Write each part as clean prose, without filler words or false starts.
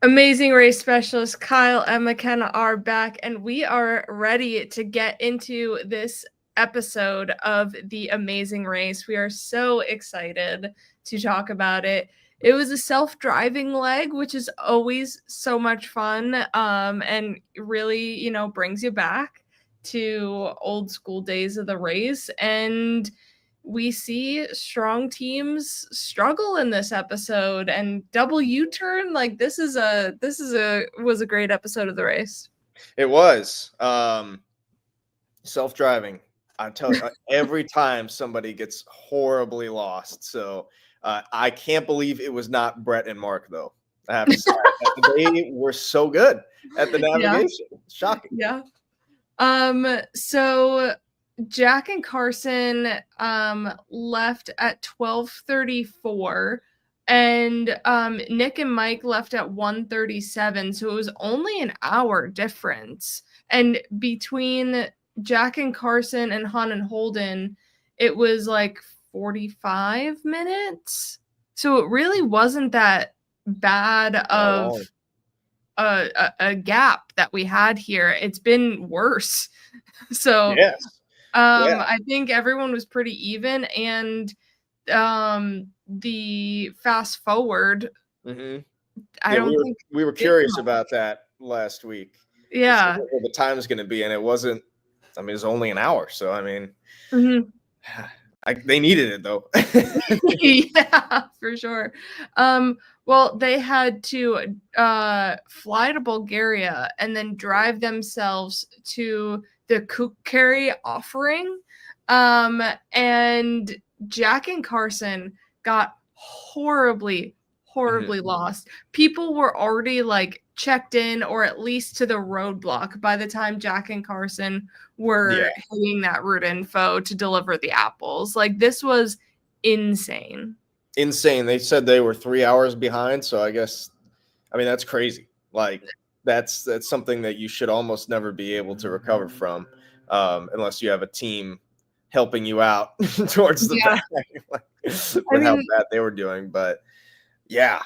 Amazing Race Specialist Kyle and McKenna are back, and we are ready to get into this episode of The Amazing Race. We are so excited to talk about it. It was a self-driving leg, which is always so much fun, and really, brings you back to old school days of the race. And we see strong teams struggle in this episode, and double U-turn. Like, was a great episode of the race. It was self-driving. I tell you, every time somebody gets horribly lost. So I can't believe it was not Brett and Mark, though. I have to say, they were so good at the navigation. Yeah. Shocking. Yeah. So Jack and Carson left at 12:34, and Nick and Mike left at 1:37. So it was only an hour difference. And between Jack and Carson and Han and Holden, it was like 45 minutes. So it really wasn't that bad of a gap that we had here. It's been worse. So yes. I think everyone was pretty even, and the fast forward. Mm-hmm. I don't think we were curious about that last week. Yeah, what the time is going to be, and it wasn't. I mean, it's only an hour, so I mean, they needed it though. Yeah, for sure. Well, they had to fly to Bulgaria and then drive themselves to the Kukeri offering. And Jack and Carson got horribly lost. People were already like checked in, or at least to the roadblock, by the time Jack and Carson were hitting that route info to deliver the apples. Like, this was insane. They said they were 3 hours behind, so I guess, I mean, that's crazy. Like, that's something that you should almost never be able to recover from, unless you have a team helping you out towards the back with how bad they were doing. But yeah,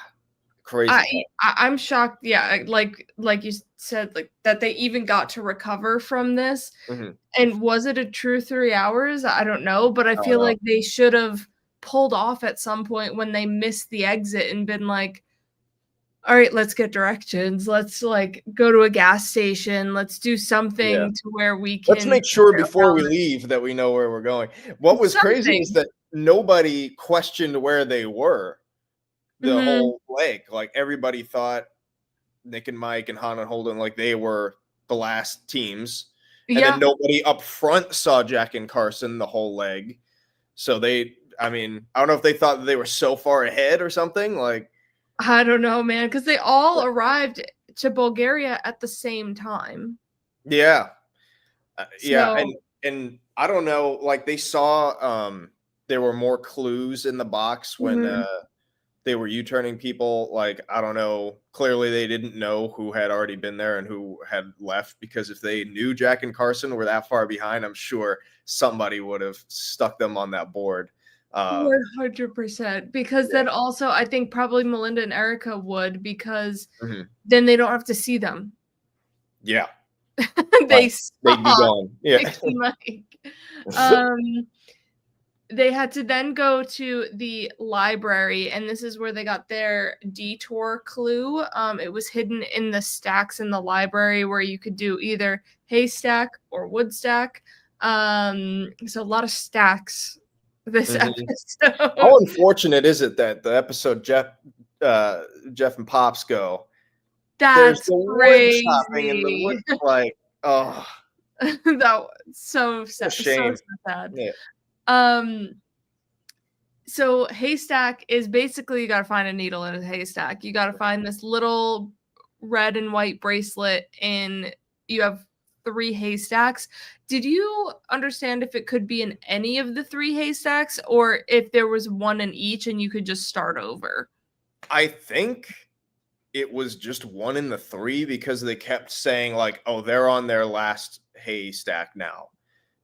crazy. I'm shocked. Yeah, like you said, like that they even got to recover from this. And was it a true 3 hours? I don't know, but I feel like they should have pulled off at some point when they missed the exit and been like, all right, let's get directions. Let's like go to a gas station. Let's do something to where we can. Let's make sure before we leave that we know where we're going. What was crazy is that nobody questioned where they were the whole leg. Like, everybody thought Nick and Mike and Han and Holden, like, they were the last teams. And then nobody up front saw Jack and Carson the whole leg. So I mean, I don't know if they thought that they were so far ahead or something. Like, I don't know, man, because they all arrived to Bulgaria at the same time. Yeah. And I don't know, like, they saw there were more clues in the box when they were U-turning people. Like, I don't know, clearly they didn't know who had already been there and who had left, because if they knew Jack and Carson were that far behind, I'm sure somebody would have stuck them on that board. 100%. Because then also, I think probably Melinda and Erica would, because then they don't have to see them. Yeah. They'd be gone. Yeah. They had to then go to the library, and this is where they got their detour clue. It was hidden in the stacks in the library, where you could do either haystack or wood stack. So a lot of stacks this episode. How unfortunate is it that the episode Jeff and Pops go, that's crazy. Wood chopping in the wood, like, oh, that was so sad. Shame. So sad. Yeah. So haystack is basically, you got to find a needle in a haystack. You got to find this little red and white bracelet, and you have 3 haystacks. Did you understand if it could be in any of the 3 haystacks, or if there was one in each and you could just start over? I think it was just one in the 3, because they kept saying, like, oh, they're on their last haystack now.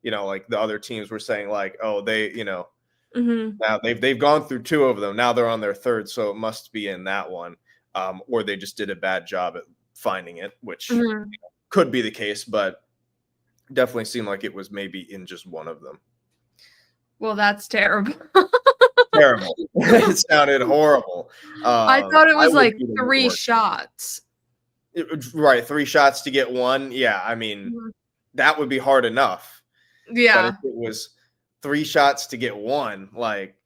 You know, like, the other teams were saying, like, oh, they, you know, now they've gone through 2 of them. Now they're on their 3rd, so it must be in that one. or they just did a bad job at finding it, which could be the case, but definitely seemed like it was maybe in just one of them. Well, that's terrible. Terrible. It sounded horrible. I thought it was like 3 shots. Right, 3 shots to get 1. Yeah, I mean, that would be hard enough. Yeah. But if it was 3 shots to get 1, like,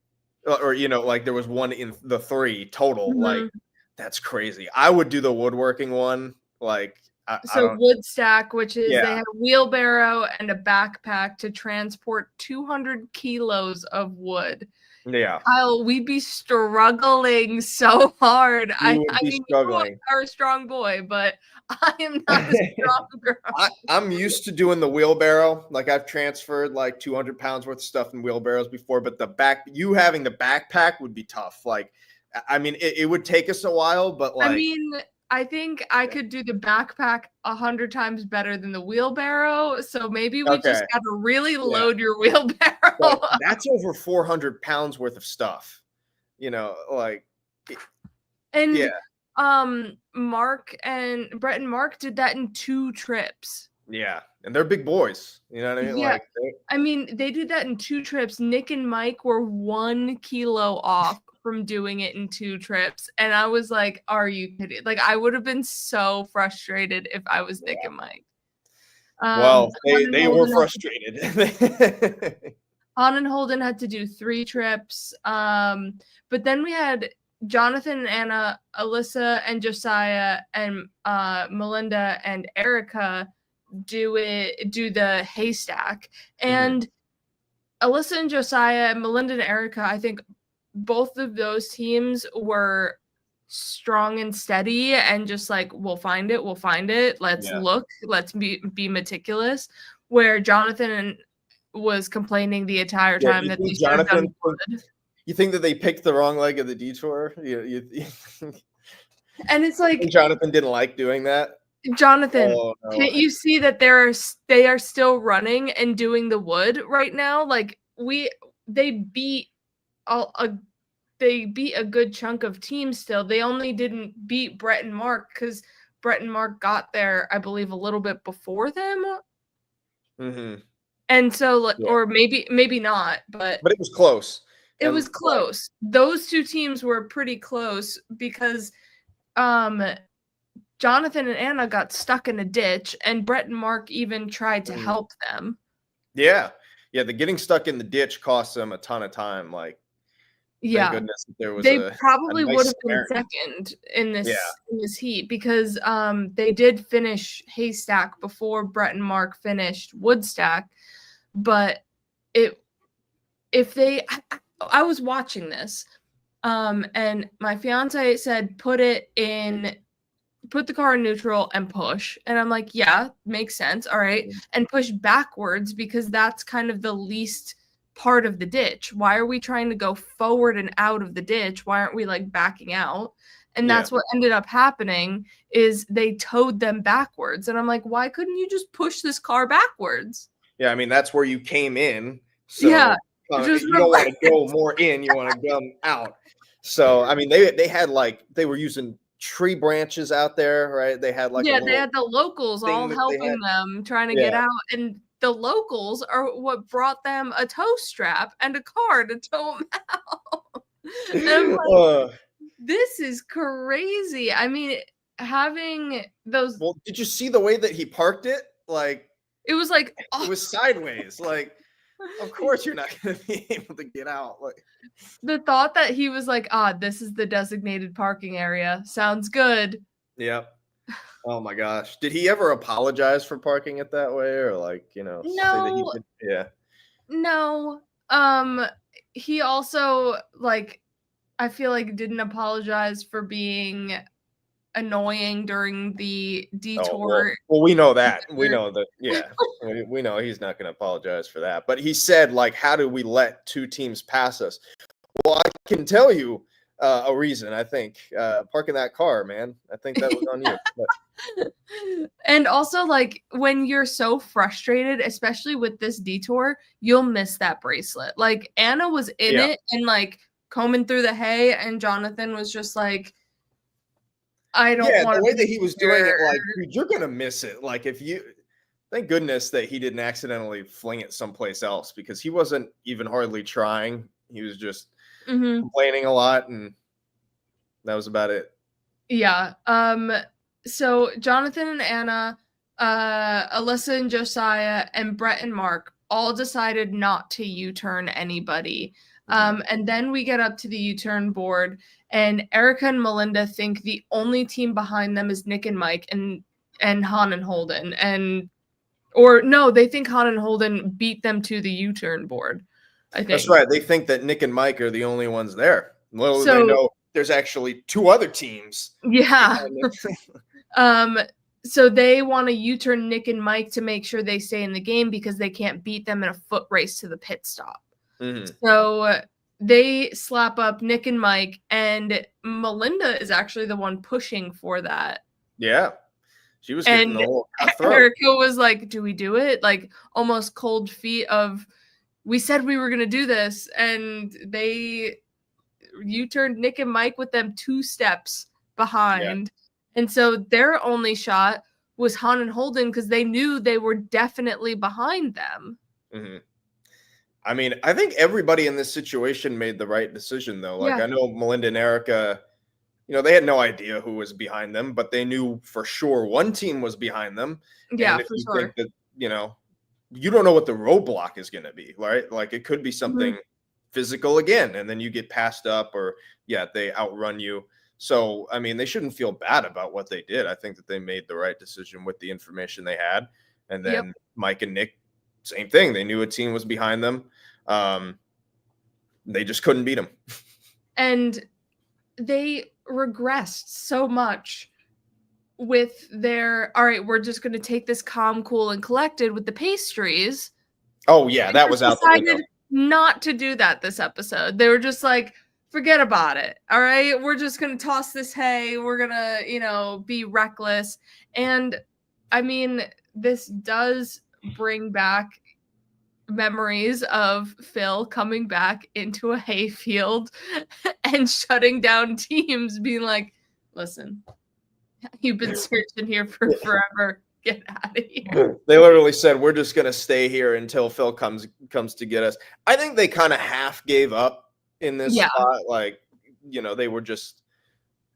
or like there was 1 in the 3 total, like that's crazy. I would do the woodworking one, like I don't. Wood stack, which is they have a wheelbarrow and a backpack to transport 200 kilos of wood. Yeah, Kyle, we'd be struggling so hard. I mean, struggling. You are a strong boy, but I am not a strong girl. I'm used to doing the wheelbarrow. Like I've transferred like 200 pounds worth of stuff in wheelbarrows before, but having the backpack would be tough. Like, I mean, it would take us a while, but like, I mean, I think I could do the backpack 100 times better than the wheelbarrow. So maybe we just got to really load your wheelbarrow. But that's over 400 pounds worth of stuff, like. And Mark and Brett and Mark did that in 2 trips. Yeah, and they're big boys. You know what I mean? Yeah. Like, I mean, they did that in 2 trips. Nick and Mike were 1 kilo off from doing it in 2 trips. And I was like, are you kidding? Like, I would have been so frustrated if I was Nick and Mike. Well, they were frustrated. Han and Holden had to do 3 trips. But then we had Jonathan and Anna, Alyssa and Josiah, and Melinda and Erica do the haystack. And Alyssa and Josiah, Melinda and Erica, I think both of those teams were strong and steady and just like, we'll find it. Let's look. Let's be meticulous. Where Jonathan was complaining the entire time that they should have done good. You think that they picked the wrong leg of the detour? And it's like Jonathan didn't like doing that. Jonathan, can't you see that they are still running and doing the wood right now? Like they beat a good chunk of teams still. They only didn't beat Brett and Mark because Brett and Mark got there, I believe, a little bit before them. And so, or maybe not, but it was close. It was close. Those 2 teams were pretty close because Jonathan and Anna got stuck in a ditch, and Brett and Mark even tried to help them. Yeah. The getting stuck in the ditch cost them a ton of time. Like, thank goodness there was. They probably would have been second in this heat because they did finish haystack before Brett and Mark finished woodstack, but I was watching this, and my fiance said, put the car in neutral and push. And I'm like, yeah, makes sense. All right. And push backwards because that's kind of the least part of the ditch. Why are we trying to go forward and out of the ditch? Why aren't we like backing out? And that's what ended up happening is they towed them backwards. And I'm like, why couldn't you just push this car backwards? Yeah. I mean, that's where you came in. So you don't want to go more in, you want to come out. So, I mean, they were using tree branches out there, right? They had like they had the locals all helping them trying to get out, and the locals are what brought them a tow strap and a car to tow them out. And I'm like, this is crazy. I mean, having those. Well, did you see the way that he parked it? Like, it was like it was sideways. Like, of course you're not going to be able to get out. Like, the thought that he was like, this is the designated parking area. Sounds good. Yep. Oh my gosh. Did he ever apologize for parking it that way, or like, No. Say that he did? No. He also I feel like didn't apologize for being annoying during the detour. Well, we know that. We know that. Yeah. we know he's not going to apologize for that. But he said, like, how do we let 2 teams pass us? Well, I can tell you a reason. I think parking that car, man. I think that was on you. But. And also, like, when you're so frustrated, especially with this detour, you'll miss that bracelet. Like, Anna was in it and like combing through the hay, and Jonathan was just like I don't want the to way that be he was doing it, here. like, dude, you're gonna miss it. Like, if you thank goodness that he didn't accidentally fling it someplace else because he wasn't even hardly trying. He was just Mhm. complaining a lot, and that was about it. Yeah. So Jonathan and Anna, Alyssa and Josiah, and Brett and Mark all decided not to U-turn anybody. And then we get up to the U-turn board, and Erica and Melinda think the only team behind them is Nick and Mike and Han and Holden. Or no, they think Han and Holden beat them to the U-turn board, I That's think. right. They think that Nick and Mike are the only ones there. Little do they So know there's actually 2 other teams yeah. behind them. Um, so they want to U-turn Nick and Mike to make sure they stay in the game because they can't beat them in a foot race to the pit stop. So they slap up Nick and Mike, and Melinda is actually the one pushing for that. Yeah. She was getting a And little cutthroat. Erica was like, "Do we do it?" Like almost cold feet of, "We said we were going to do this." And they U-turned Nick and Mike with them 2 steps Yeah. behind. And so their only shot was Han and Holden because they knew they were definitely behind them. I mean, I think everybody in this situation made the right decision, though. Like, Yeah. I know Melinda and Erica, they had no idea who was behind them, but they knew for sure one team was behind them. Yeah, And if for you think sure. that, you don't know what the roadblock is going to be, right? Like, it could be Mhm. something physical again, and then you get passed up, or, they outrun you. So, I mean, they shouldn't feel bad about what they did. I think that they made the right decision with the information they had. And Yep. then Mike and Nick, same thing. They knew a team was behind them. They just couldn't beat them. And they regressed so much with their, all right, we're just going to take this calm, cool, and collected with the pastries. Oh yeah, They that just was out the window. decided not to do that this episode. They were just like, forget about it. All right. We're just going to toss this hay. We're going to, be reckless. And I mean, this does bring back memories of Phil coming back into a hayfield and shutting down teams, being like, listen, you've been searching here for forever. Get out of here. They literally said, "We're just gonna stay here until Phil comes to get us." I think they kind of half gave up in this Yeah. spot. Like, they were just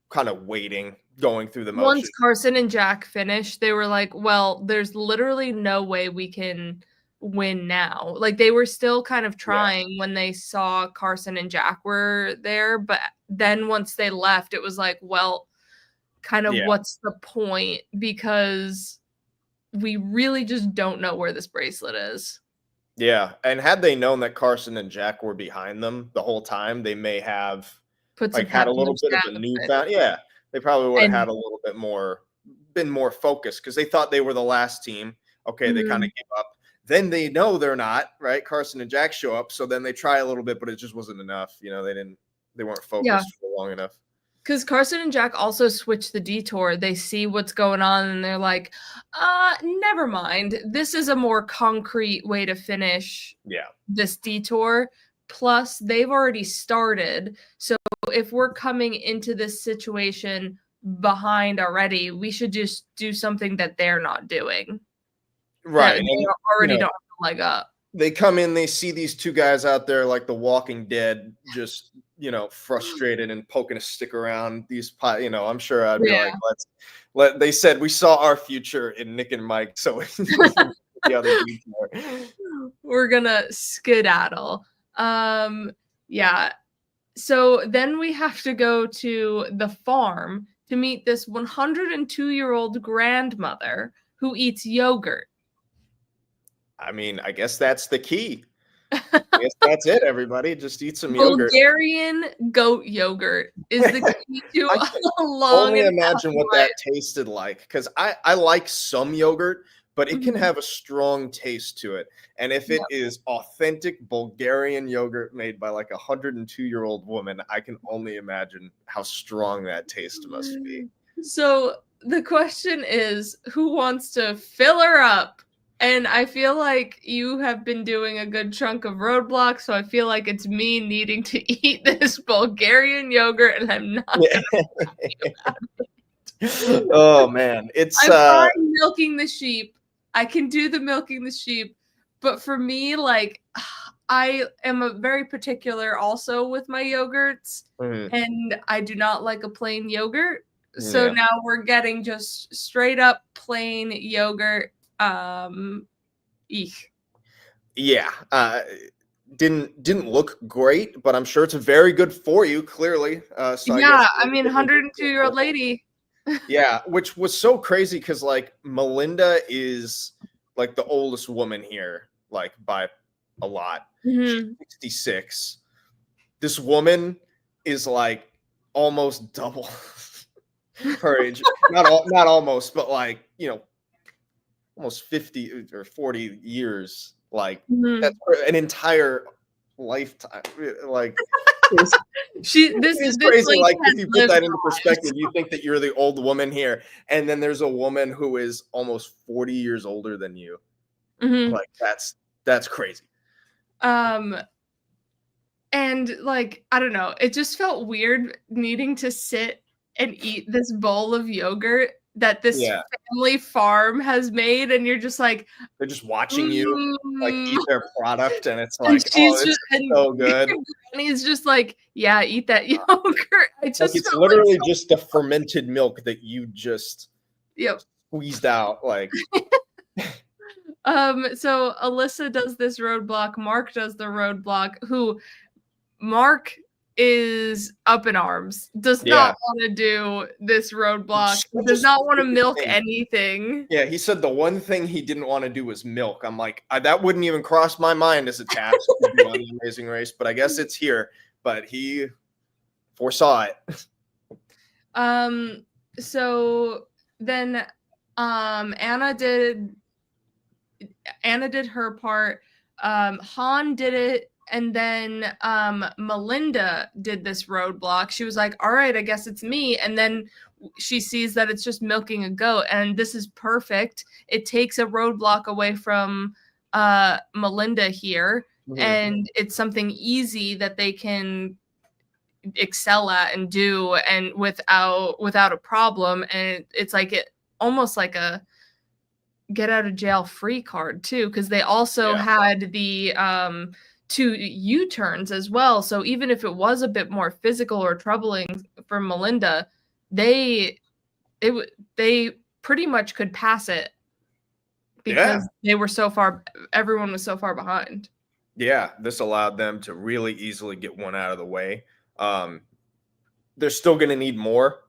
kind of waiting, going through the Once motions. Carson and Jack finished, they were like, well, there's literally no way we can win now. Like they were still kind of Yeah. trying when they saw Carson and Jack were there, but then once they left, it was like, well, kind of Yeah. what's the point? Because we really just don't know where this bracelet is. Yeah. And had they known that Carson and Jack were behind them the whole time, they may have Put some like had pep a in their little bit of a step. newfound. Yeah. They probably would have And had a little bit more, been more focused because they thought they were the last team. Okay. They kind of give up. Then they know they're not, right? Carson and Jack show up. So then they try a little bit, but it just wasn't enough. They weren't focused for long enough. Because Carson and Jack also switch the detour. They see what's going on and they're like, never mind. This is a more concrete way to finish this detour. Plus, they've already started. So if we're coming into this situation behind already, we should just do something that they're not doing. Right. That And, they already don't have a leg up. They come in, they see these 2 guys out there like the Walking Dead, just, frustrated and poking a stick around these, I'm sure I'd be like, they said we saw our future in Nick and Mike. So the other dudes more. We're gonna skedaddle. Yeah. So then we have to go to the farm to meet this 102-year-old grandmother who eats yogurt. I mean, I guess that's the key. I guess that's it, everybody. Just eat some yogurt. Bulgarian goat yogurt is the key to a long only and imagine what life. that tasted like, because I like some yogurt, but it can have a strong taste to it. And if it is authentic Bulgarian yogurt made by like a 102-year-old woman, I can only imagine how strong that taste must be. So the question is, who wants to fill her up? And I feel like you have been doing a good chunk of roadblocks, so I feel like it's me needing to eat this Bulgarian yogurt, and I'm not gonna Oh man, it's I'm fine milking the sheep. I can do the milking the sheep, but for me, like, I am a very particular also with my yogurts, and I do not like a plain yogurt. So yeah. now we're getting just straight up plain yogurt. Eek. Yeah. Didn't look great, but I'm sure it's very good for you, clearly. So I guess Yeah, I mean, we'll just 102-year-old lady. yeah, which was so crazy because like Melinda is like the oldest woman here, like by a lot. She's Mhm. 66. This woman is like almost double her age. Not almost, but like, almost 50 or 40 years. Like that's Mhm. an entire lifetime. Like it's, This it is crazy. lady Like has if you put lived that her into life. perspective, you think that you're the old woman here, and then there's a woman who is almost 40 years older than you. Mhm. Like that's crazy. Um, and like, I don't know, it just felt weird needing to sit and eat this bowl of yogurt that this Yeah, family farm has made, and you're just like, they're just watching you like mm. eat their product, and it's And like, oh, she's it's just, and so good. Granny's just like, yeah, eat that yogurt. I Like just it's felt like, literally just the fermented milk that you just yep. squeezed out. Like, So Alyssa does this roadblock, Mark does the roadblock, who Mark is up in arms, does not yeah, want to do this roadblock, such a does not want to specific milk thing. anything. Yeah, he said the one thing he didn't want to do was milk. I'm like, that wouldn't even cross my mind as a task to do on the Amazing Race, but I guess it's here. But he foresaw it. So then Anna did her part. Han did it, and then Melinda did this roadblock. She was like, all right, I guess it's me. And then she sees that it's just milking a goat, and this is perfect. It takes a roadblock away from Melinda here, and it's something easy that they can excel at and do, and without a problem. And it's like it almost like a get out of jail free card too, because they also Yeah. had the two U-turns as well. So even if it was a bit more physical or troubling for Melinda, they they pretty much could pass it Yeah. because they were so far, everyone was so far behind. Yeah. This allowed them to really easily get one out of the way. They're still going to need more.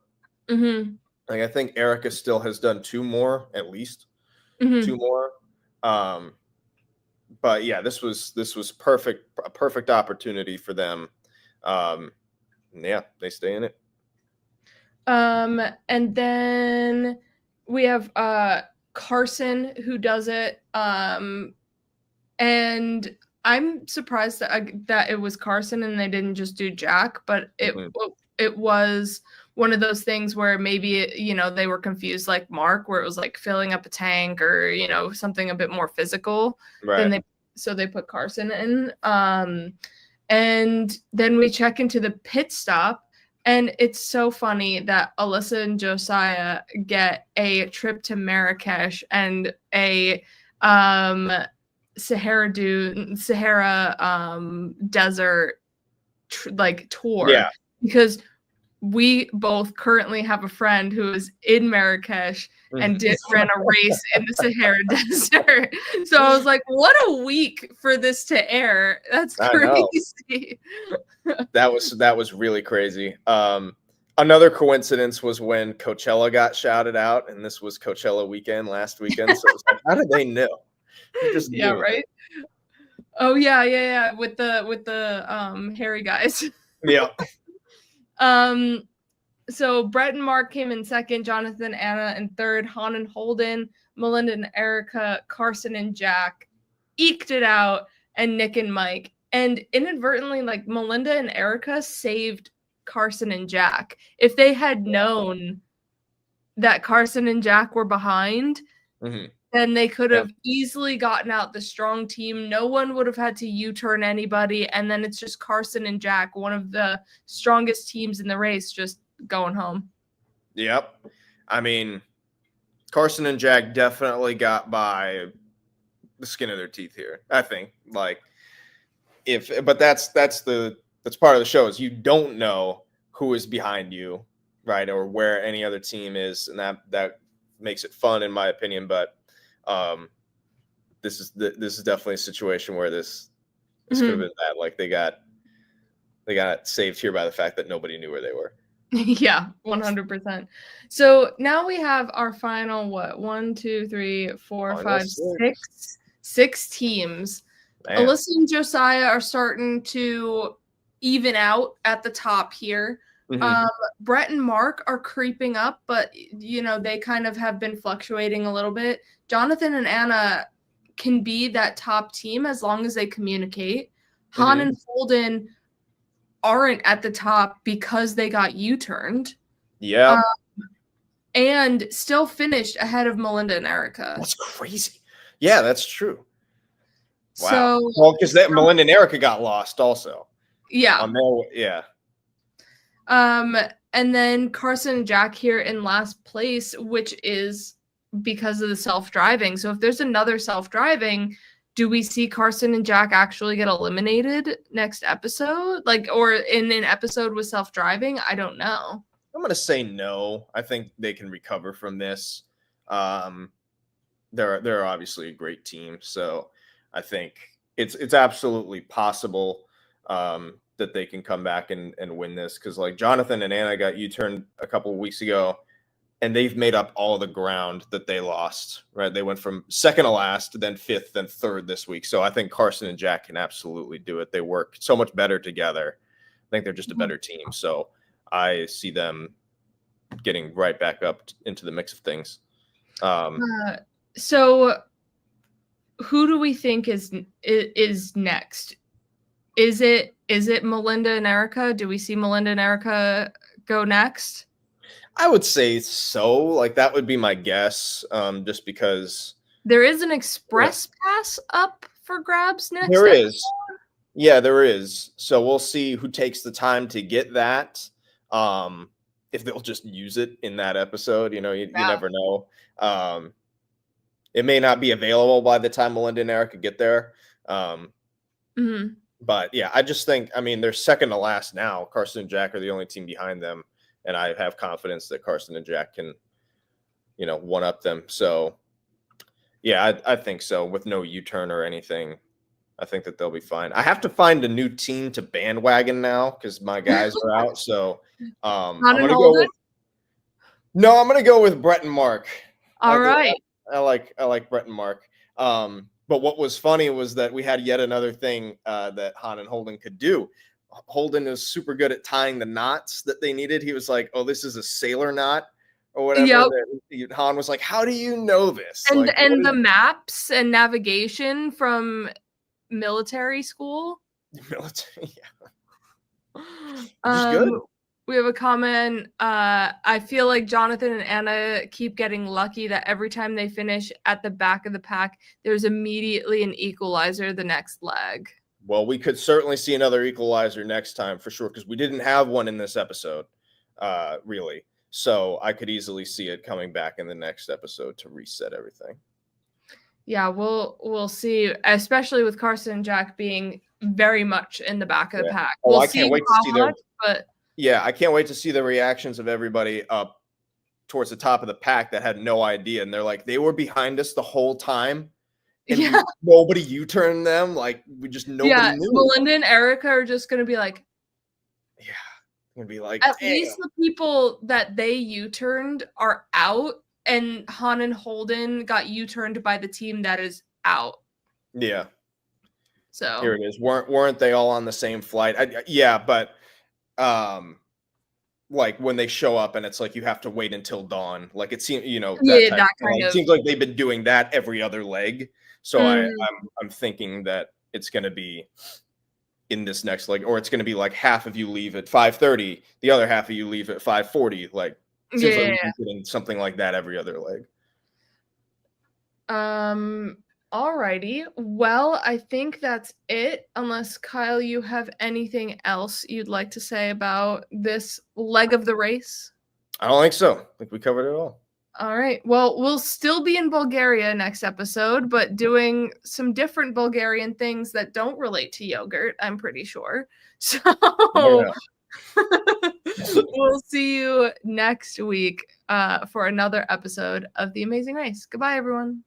Mm-hmm. Like I think Erica still has done two more, at least two Mm-hmm. more. But yeah, this was a perfect opportunity for them. Yeah, they stay in it. And then we have Carson who does it. And I'm surprised that it was Carson and they didn't just do Jack, but it was one of those things where maybe they were confused like Mark, where it was like filling up a tank or something a bit more physical than Right. they put Carson in. And then we check into the pit stop. And it's so funny that Alyssa and Josiah get a trip to Marrakesh and a Sahara desert like tour, Yeah. because we both currently have a friend who is in Marrakesh and ran a race in the Sahara Desert. So I was like, what a week for this to air. That's I know. crazy. That was really crazy. Another coincidence was when Coachella got shouted out, and this was Coachella weekend last weekend. So it's like, how did they know? They just Yeah, knew. right. Oh yeah, with the hairy guys. Yeah. So Brett and Mark came in second, Jonathan, Anna in third, Han and Holden, Melinda and Erica, Carson and Jack eked it out, and Nick and Mike. And inadvertently, like Melinda and Erica saved Carson and Jack. If they had known that Carson and Jack were behind, then they could have easily gotten out the strong team. No one would have had to U-turn anybody. And then it's just Carson and Jack, one of the strongest teams in the race, just going home. Yep. I mean, Carson and Jack definitely got by the skin of their teeth here. I think, like, but that's part of the show is you don't know who is behind you, right, or where any other team is, and that makes it fun, in my opinion. But this is definitely a situation where this could have been bad. Like they got saved here by the fact that nobody knew where they were. Yeah, 100%. So now we have our final, what, 1, 2, 3, 4, 5, 6 teams. Man. Alyssa and Josiah are starting to even out at the top here. Brett and Mark are creeping up, but they kind of have been fluctuating a little bit. Jonathan and Anna can be that top team as long as they communicate. Han and Holden aren't at the top because they got U-turned. Yeah. And still finished ahead of Melinda and Erica. That's crazy. Yeah, that's true. Wow. So, well, because Melinda and Erica got lost also. Yeah. Yeah. And then Carson and Jack here in last place, which is because of the self-driving. So if there's another self-driving, do we see Carson and Jack actually get eliminated next episode? Or in an episode with self-driving? I don't know. I'm going to say no. I think they can recover from this. They're obviously a great team. So I think it's absolutely possible that they can come back and win this. Because like Jonathan and Anna got U-turned a couple of weeks ago, and they've made up all the ground that they lost, right? They went from second to last, then fifth, then third this week. So I think Carson and Jack can absolutely do it. They work so much better together. I think they're just a better team. So I see them getting right back up into the mix of things. So who do we think is next? Is it Melinda and Erica? Do we see Melinda and Erica go next? I would say so. Like that would be my guess, just because there is an express pass up for grabs next. There is. Yeah, there is. So we'll see who takes the time to get that. If they'll just use it in that episode, you never know. It may not be available by the time Melinda and Erica get there. But yeah, I just think, they're second to last now. Carson and Jack are the only team behind them. And I have confidence that Carson and Jack can, one up them. So, yeah, I think so. With no U-turn or anything, I think that they'll be fine. I have to find a new team to bandwagon now because my guys are out. So, I'm gonna go with Brett and Mark. All right. I like Brett and Mark. But what was funny was that we had yet another thing that Han and Holden could do. Holden is super good at tying the knots that they needed. He was like, "Oh, this is a sailor knot," or whatever. Yep. Han was like, "How do you know this?" And the maps and navigation from military school. Military, yeah. Good. We have a comment. I feel like Jonathan and Anna keep getting lucky that every time they finish at the back of the pack, there's immediately an equalizer the next leg. Well, we could certainly see another equalizer next time for sure, because we didn't have one in this episode, really. So I could easily see it coming back in the next episode to reset everything. Yeah, we'll see, especially with Carson and Jack being very much in the back of the pack. I can't wait to see them. Yeah, I can't wait to see the reactions of everybody up towards the top of the pack that had no idea, and they're like, they were behind us the whole time. And nobody U-turned them. Like nobody knew. Melinda and Erica are just gonna be like, gonna be like, at least the people that they U-turned are out, and Han and Holden got U-turned by the team that is out. Yeah. So here it is. Weren't they all on the same flight? But like when they show up and it's like you have to wait until dawn. Like it seems, it seems like they've been doing that every other leg. So I'm thinking that it's going to be in this next leg, or it's going to be like half of you leave at 5:30, the other half of you leave at 5:40. Like it seems like we're getting something like that every other leg. Alrighty. Well, I think that's it. Unless Kyle, you have anything else you'd like to say about this leg of the race? I don't think so. I think we covered it all. All right. Well, we'll still be in Bulgaria next episode, but doing some different Bulgarian things that don't relate to yogurt, I'm pretty sure. So we'll see you next week for another episode of The Amazing Race. Goodbye, everyone.